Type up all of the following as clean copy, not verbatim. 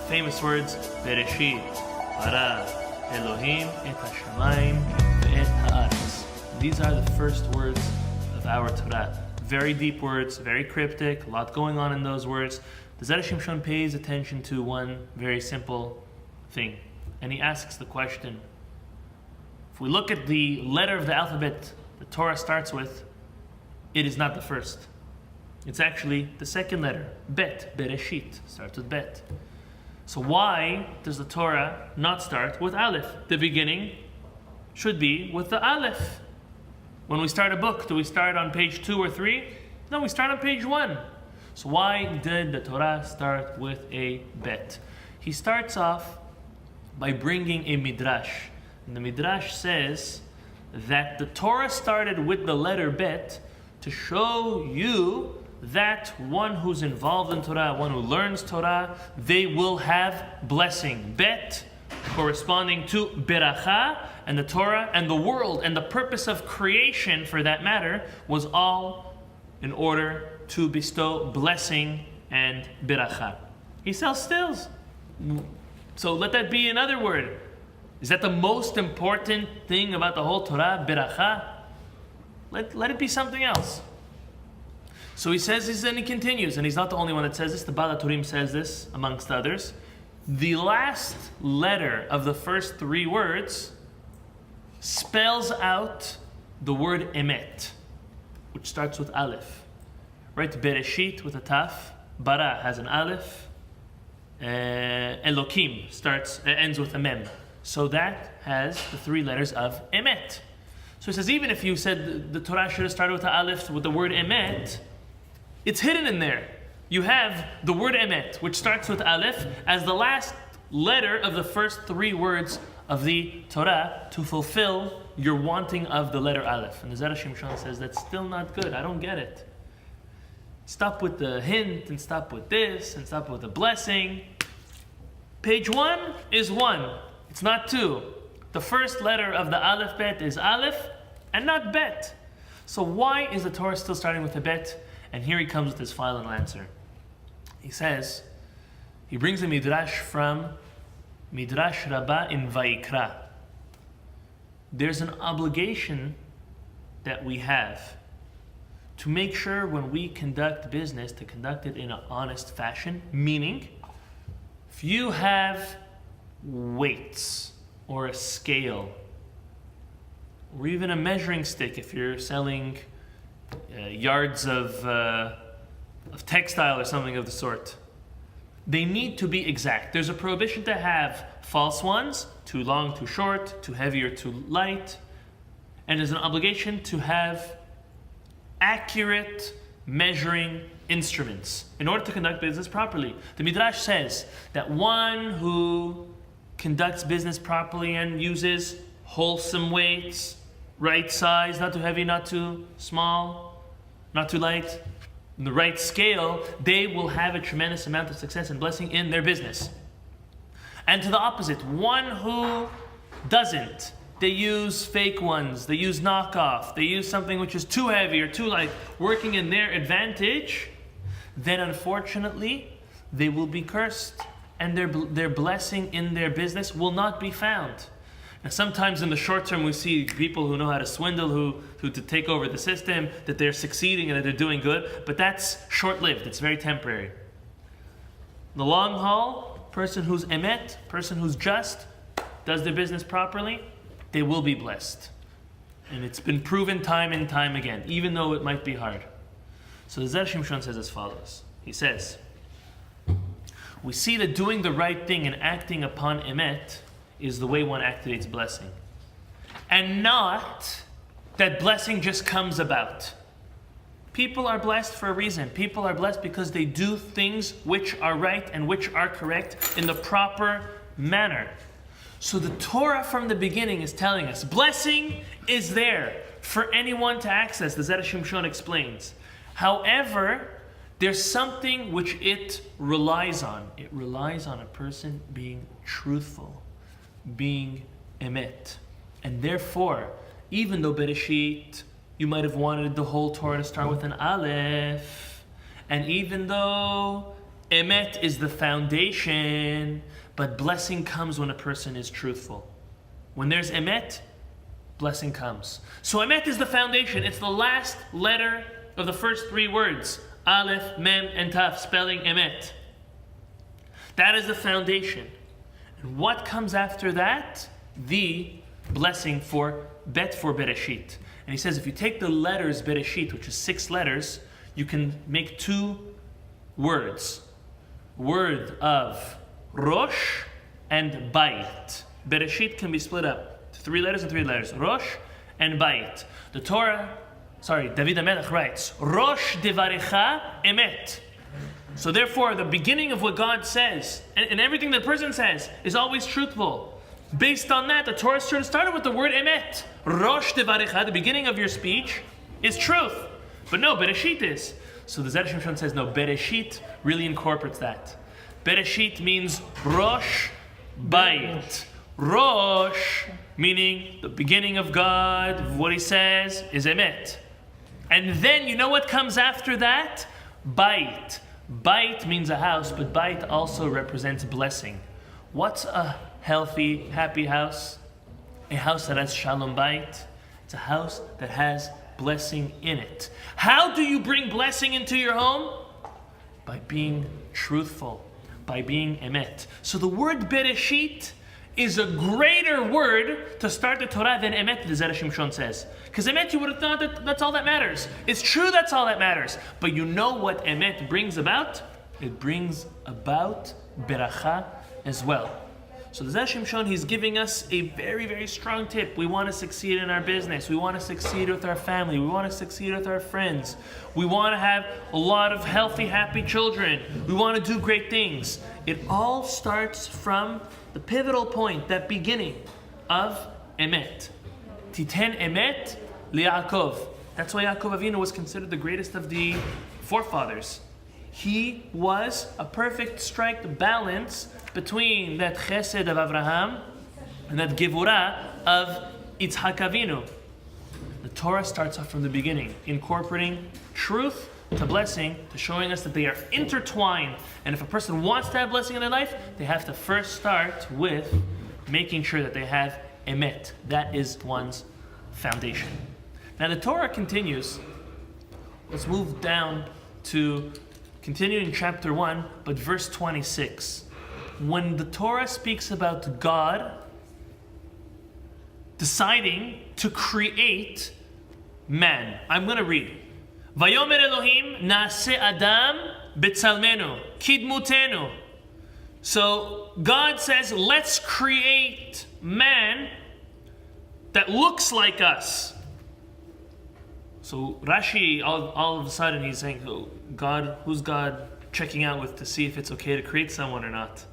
famous words, Bereshit, Bara, Elohim, et hashamayim, et haaretz. These are the first words of our Torah. Very deep words, very cryptic, a lot going on in those words. The Zera Shimshon pays attention to one very simple thing. And he asks the question, if we look at the letter of the alphabet the Torah starts with, it is not the first. It's actually the second letter, Bet, Bereshit, starts with Bet. So why does the Torah not start with Aleph? The beginning should be with the Aleph. When we start a book, do we start on page 2 or 3? No, we start on page 1. So why did the Torah start with a Bet? He starts off by bringing a midrash. And the midrash says that the Torah started with the letter Bet to show you that one who's involved in Torah, one who learns Torah, they will have blessing. Bet corresponding to Beracha, and the Torah and the world and the purpose of creation, for that matter, was all in order to bestow blessing and Beracha. He sells stills. So let that be another word. Is that the most important thing about the whole Torah, Beracha? Let it be something else. So he says this, and he continues, and he's not the only one that says this. The Baal HaTurim says this, amongst others. The last letter of the first 3 words spells out the word Emet, which starts with Aleph. Right? Bereshit with a Taf. Bara has an Aleph. Elokim ends with a Mem. So that has the 3 letters of Emet. So he says, even if you said the Torah should have started with the Aleph, with the word Emet, it's hidden in there. You have the word Emet, which starts with Aleph, as the last letter of the first 3 words of the Torah to fulfill your wanting of the letter Aleph. And the Zera Shimshon says, that's still not good. I don't get it. Stop with the hint, and stop with this, and stop with the blessing. Page 1 is 1. It's not 2. The first letter of the Aleph Bet is Aleph, and not Bet. So why is the Torah still starting with a Bet? And here he comes with his final answer. He says, he brings a midrash from Midrash Rabbah in Vayikra. There's an obligation that we have to make sure when we conduct business, to conduct it in an honest fashion. Meaning, if you have weights or a scale, or even a measuring stick, if you're selling yards of textile or something of the sort, they need to be exact. There's a prohibition to have false ones, too long, too short, too heavy or too light. And there's an obligation to have accurate measuring instruments in order to conduct business properly. The Midrash says that one who conducts business properly and uses wholesome weights, right size, not too heavy, not too small, not too light, in the right scale, they will have a tremendous amount of success and blessing in their business. And to the opposite, one who doesn't, they use fake ones, they use knockoff, they use something which is too heavy or too light, working in their advantage, then unfortunately, they will be cursed, and their blessing in their business will not be found. Now, sometimes in the short term, we see people who know how to swindle, who to take over the system, that they're succeeding and that they're doing good, but that's short-lived. It's very temporary. In the long haul, person who's emet, person who's just, does their business properly, they will be blessed. And it's been proven time and time again, even though it might be hard. So the Zera Shimshon says as follows. He says, we see that doing the right thing and acting upon emet is the way one activates blessing. And not that blessing just comes about. People are blessed for a reason. People are blessed because they do things which are right and which are correct in the proper manner. So the Torah from the beginning is telling us blessing is there for anyone to access, the Zera Shimshon explains. However, there's something which it relies on. It relies on a person being truthful, being emet. And therefore, even though Bereshit, you might have wanted the whole Torah to start with an Aleph, and even though Emet is the foundation, but blessing comes when a person is truthful. When there's emet, blessing comes. So emet is the foundation. It's the last letter of the first three words. Aleph, Mem, and Taf, spelling emet. That is the foundation. And what comes after that? The blessing for bet for Bereshit. And he says if you take the letters Bereshit, which is 6 letters, you can make 2 words. Word of Rosh and Bait. Bereshit can be split up to 3 letters and 3 letters. Rosh and Bait. The Torah, David HaMelech writes, Rosh devarecha emet. So therefore, the beginning of what God says, and everything the person says, is always truthful. Based on that, the Torah should have started with the word emet. Rosh devarecha, the beginning of your speech, is truth. But no, Bereshit is. So the Zera Shimshon says, no, Bereshit really incorporates that. Bereshit means Rosh, Bait. Rosh, meaning the beginning of God, what he says is emet. And then, you know what comes after that? Bait. Bait means a house, but Bait also represents blessing. What's a healthy, happy house? A house that has Shalom Bait. It's a house that has blessing in it. How do you bring blessing into your home? By being truthful, by being emet. So the word Bereshit is a greater word to start the Torah than emet, the Zera Shimshon says. Because emet, you would have thought that that's all that matters. It's true, that's all that matters. But you know what emet brings about? It brings about beracha as well. So the Zera Shimshon, he's giving us a very, very strong tip. We want to succeed in our business. We want to succeed with our family. We want to succeed with our friends. We want to have a lot of healthy, happy children. We want to do great things. It all starts from the pivotal point, that beginning of emet. Titen emet li'Yaakov. That's why Yaakov Avinu was considered the greatest of the forefathers. He was a perfect strike balance between that chesed of Avraham and that gevurah of Yitzhak Avinu. The Torah starts off from the beginning, incorporating truth to blessing, to showing us that they are intertwined. And if a person wants to have blessing in their life, they have to first start with making sure that they have emet. That is one's foundation. Now the Torah continues. Let's move down to continuing chapter 1, but verse 26. When the Torah speaks about God deciding to create man, I'm going to read. Vayomer Elohim naaseh Adam betzalmenu kidmutenu. So God says, let's create man that looks like us. So Rashi, all of a sudden, he's saying, oh, God, who's God checking out with to see if it's okay to create someone or not?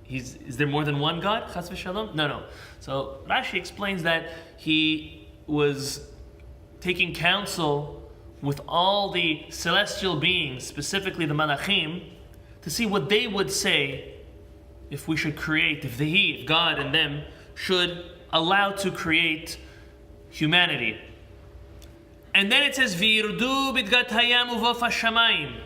Is there more than one God? Chas v'shalom? No. So Rashi explains that he was taking counsel with all the celestial beings, specifically the malachim, to see what they would say if we should create, if God and them should allow to create humanity. And then it says, V'yirdu bidgat hayam uvof hashamayim,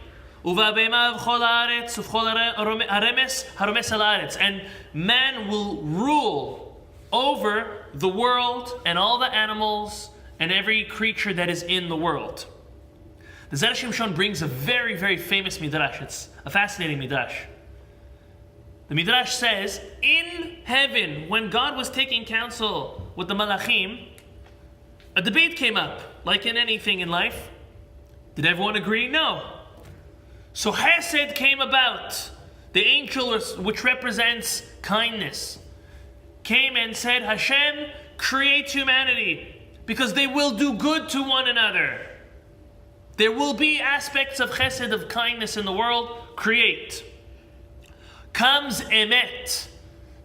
uva'bema v'chol haaretz, uv'chol haromes al haaretz. And man will rule over the world and all the animals and every creature that is in the world. The Zera Shimshon brings a very, very famous midrash. It's a fascinating midrash. The midrash says, in heaven, when God was taking counsel with the malachim, a debate came up, like in anything in life. Did everyone agree? No. So Hesed came about. The angel, which represents kindness, came and said, Hashem, create humanity, because they will do good to one another. There will be aspects of chesed, of kindness in the world. Create. Comes Emet,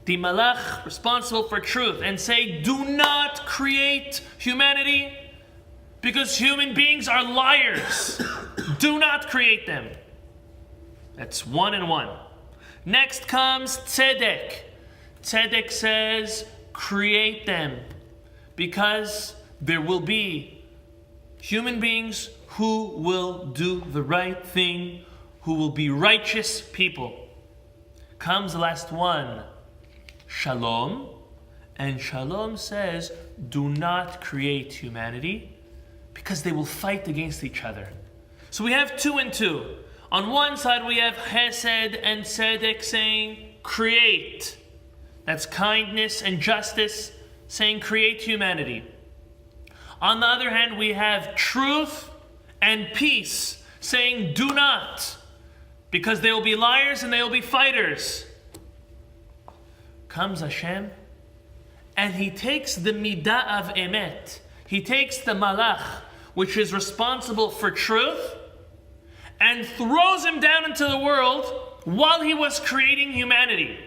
the malach responsible for truth, and say, do not create humanity because human beings are liars. Do not create them. That's 1 and 1. Next comes Tzedek. Tzedek says, create them because there will be human beings who will do the right thing who will be righteous people. Comes the last one, Shalom. And Shalom says, do not create humanity because they will fight against each other. So we have 2 and 2. On one side we have Chesed and Tzedek saying, create. That's kindness and justice saying, create humanity. On the other hand, we have truth and peace saying, do not, because they will be liars and they will be fighters. Comes Hashem, and he takes the midah of emet. He takes the malach, which is responsible for truth, and throws him down into the world while he was creating humanity.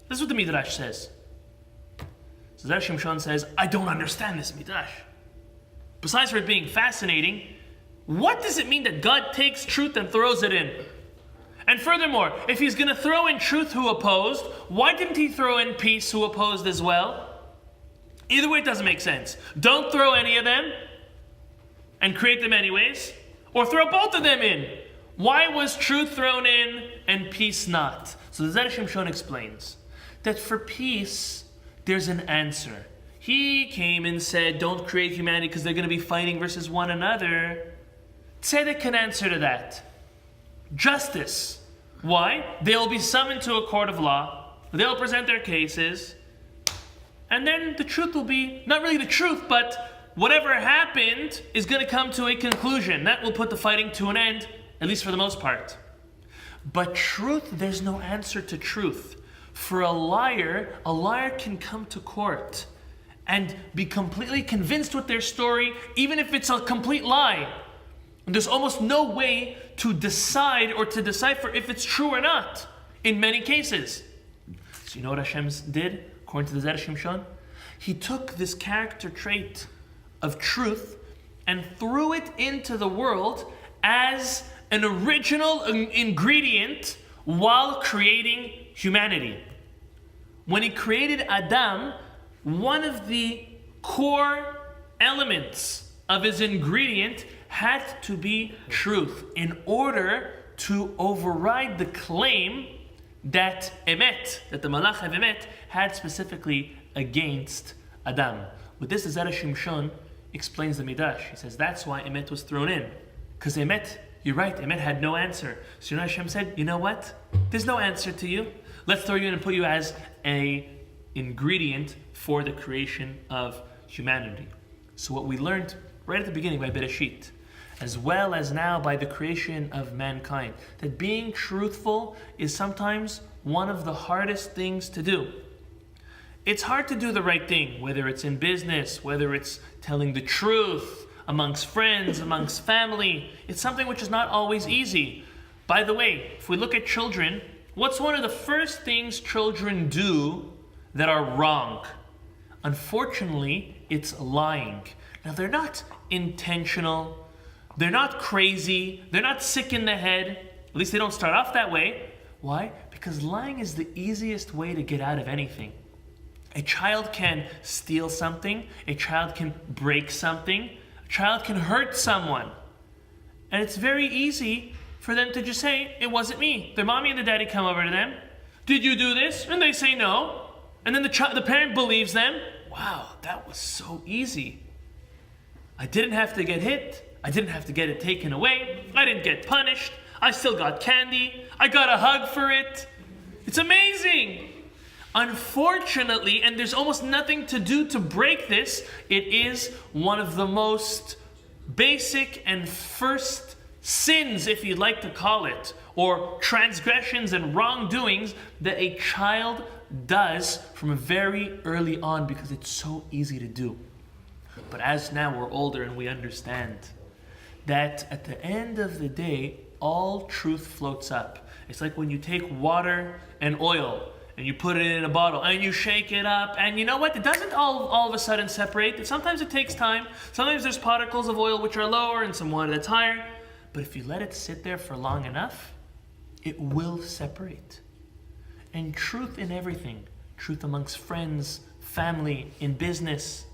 This is what the Midrash says. So Zera Shimshon says, I don't understand this Midrash. Besides for it being fascinating, what does it mean that God takes truth and throws it in? And furthermore, if he's going to throw in truth who opposed, why didn't he throw in peace who opposed as well? Either way, it doesn't make sense. Don't throw any of them and create them anyways, or throw both of them in. Why was truth thrown in and peace not? So the Zera Shimshon explains that for peace, there's an answer. He came and said, don't create humanity because they're going to be fighting versus one another. Tzedek can answer to that. Justice. Why? They'll be summoned to a court of law. They'll present their cases. And then the truth will be, not really the truth, but whatever happened is going to come to a conclusion. That will put the fighting to an end, at least for the most part. But truth, there's no answer to truth. For a liar can come to court and be completely convinced with their story, even if it's a complete lie. And there's almost no way to decide or to decipher if it's true or not in many cases. So you know what Hashem did, according to the Zera Shimshon? He took this character trait of truth and threw it into the world as an original ingredient while creating humanity. When he created Adam, one of the core elements of his ingredient had to be truth in order to override the claim that emet, that the malach of emet had specifically against Adam. With this, the Zera Shimshon explains the Midrash. He says that's why emet was thrown in. Because emet, you're right, emet had no answer. So you know Hashem said, you know what? There's no answer to you. Let's throw you in and put you as a ingredient for the creation of humanity. So what we learned right at the beginning by Bereshit, as well as now by the creation of mankind, that being truthful is sometimes one of the hardest things to do. It's hard to do the right thing, whether it's in business, whether it's telling the truth amongst friends, amongst family. It's something which is not always easy. By the way, if we look at children, what's one of the first things children do that are wrong? Unfortunately, it's lying. Now, they're not intentional. They're not crazy. They're not sick in the head. At least they don't start off that way. Why? Because lying is the easiest way to get out of anything. A child can steal something. A child can break something. A child can hurt someone. And it's very easy for them to just say, it wasn't me. Their mommy and the daddy come over to them. Did you do this? And they say no. And then the parent believes them. Wow, that was so easy. I didn't have to get hit. I didn't have to get it taken away. I didn't get punished. I still got candy. I got a hug for it. It's amazing. Unfortunately, and there's almost nothing to do to break this, it is one of the most basic and first sins, if you'd like to call it, or transgressions and wrongdoings that a child does from very early on because it's so easy to do. But as now we're older and we understand that at the end of the day, all truth floats up. It's like when you take water and oil and you put it in a bottle and you shake it up, and you know what? It doesn't all of a sudden separate. Sometimes it takes time. Sometimes there's particles of oil which are lower and some water that's higher. But if you let it sit there for long enough, it will separate. And truth in everything, truth amongst friends, family, in business,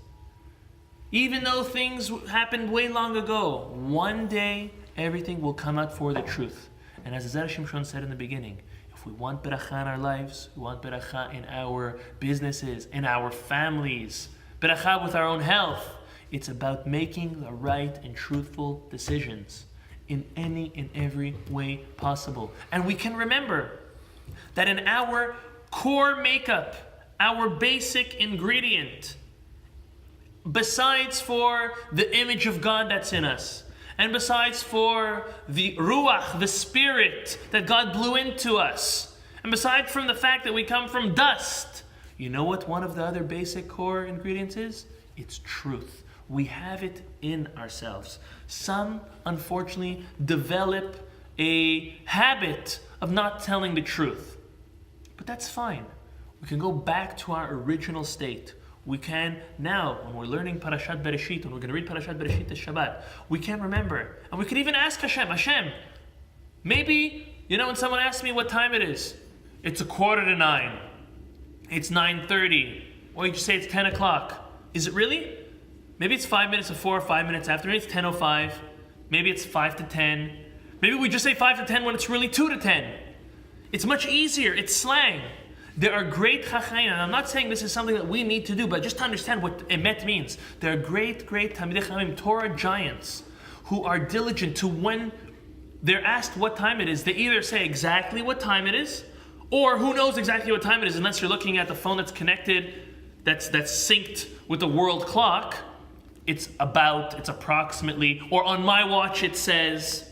even though things happened way long ago, one day everything will come out for the truth. And as Zera Shimshon said in the beginning, if we want beracha in our lives, we want beracha in our businesses, in our families, beracha with our own health, it's about making the right and truthful decisions in any and every way possible. And we can remember that in our core makeup, our basic ingredient, besides for the image of God that's in us, and besides for the ruach, the spirit that God blew into us, and besides from the fact that we come from dust, you know what one of the other basic core ingredients is? It's truth. We have it in ourselves. Some, unfortunately, develop a habit of not telling the truth. But that's fine. We can go back to our original state. We can now, when we're learning Parashat Bereshit, when we're going to read Parashat Bereshit this Shabbat, we can remember. And we can even ask Hashem, maybe, when someone asks me what time it is, it's 8:45. It's 9:30. Or you just say it's 10 o'clock. Is it really? Maybe it's 5 minutes before, 5 minutes after. Maybe it's 10:05. Maybe it's 5 to 10. Maybe we just say 5 to 10 when it's really 2 to 10. It's much easier. It's slang. There are great chachayim, and I'm not saying this is something that we need to do, but just to understand what emet means. There are great Talmidei Chachamim, Torah giants, who are diligent to when they're asked what time it is, they either say exactly what time it is, or who knows exactly what time it is, unless you're looking at the phone that's connected, that's synced with the world clock. It's approximately, or on my watch it says.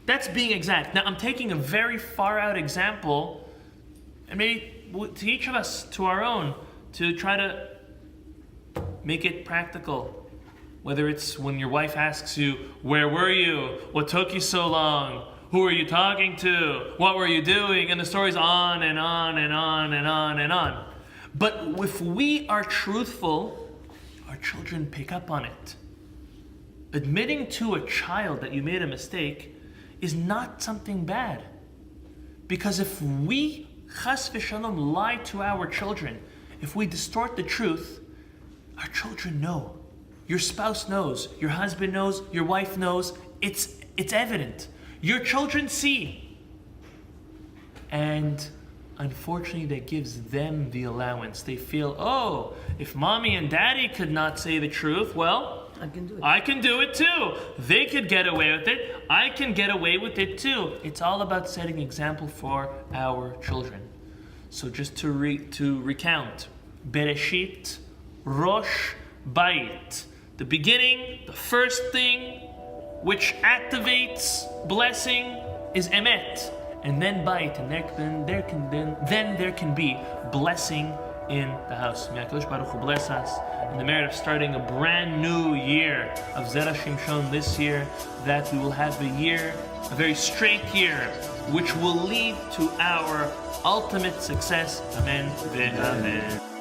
That's being exact. Now I'm taking a very far out example, and maybe to each of us, to our own, to try to make it practical. Whether it's when your wife asks you, where were you? What took you so long? Who are you talking to? What were you doing? And the story's on and on and on and on and on. But if we are truthful, our children pick up on it. Admitting to a child that you made a mistake is not something bad. Because if we chas v'shalom lie to our children, if we distort the truth, our children know. Your spouse knows, your husband knows, your wife knows. It's evident. Your children see. And unfortunately, that gives them the allowance. They feel, if mommy and daddy could not say the truth, well, I can do it too. They could get away with it. I can get away with it too. It's all about setting an example for our children. So just to recount, Bereshit, Rosh, Bayit. The beginning, the first thing which activates blessing is Emet. And then Bayit, and then there can be blessing in the house. May HaKadosh Baruch Hu bless us in the merit of starting a brand new year of Zera Shimshon this year, that we will have a very straight year, which will lead to our ultimate success. Amen. Amen.